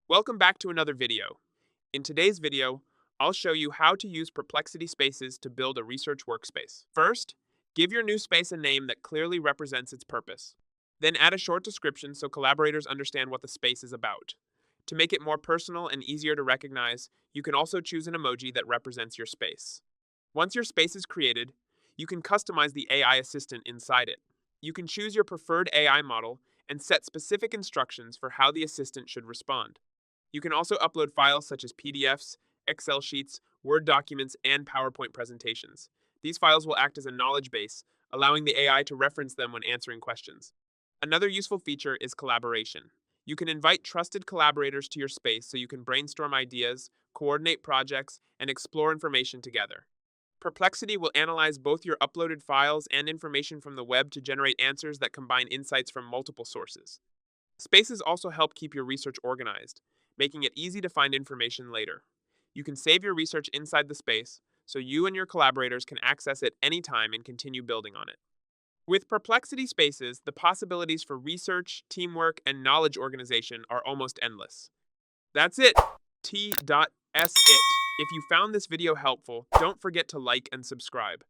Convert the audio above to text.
Welcome back to another video. In today's video, I'll show you how to use Perplexity Spaces to build a research workspace. First, give your new space a name that clearly represents its purpose. Then add a short description so collaborators understand what the space is about. To make it more personal and easier to recognize, you can also choose an emoji that represents your space. Once your space is created, you can customize the AI assistant inside it. You can choose your preferred AI model and set specific instructions for how the assistant should respond. You can also upload files such as PDFs, Excel sheets, Word documents, and PowerPoint presentations. These files will act as a knowledge base, allowing the AI to reference them when answering questions. Another useful feature is collaboration. You can invite trusted collaborators to your space so you can brainstorm ideas, coordinate projects, and explore information together. Perplexity will analyze both your uploaded files and information from the web to generate answers that combine insights from multiple sources. Spaces also help keep your research organized, making it easy to find information later. You can save your research inside the space, so you and your collaborators can access it anytime and continue building on it. With Perplexity Spaces, the possibilities for research, teamwork, and knowledge organization are almost endless. That's it. T.S it. If you found this video helpful, don't forget to like and subscribe.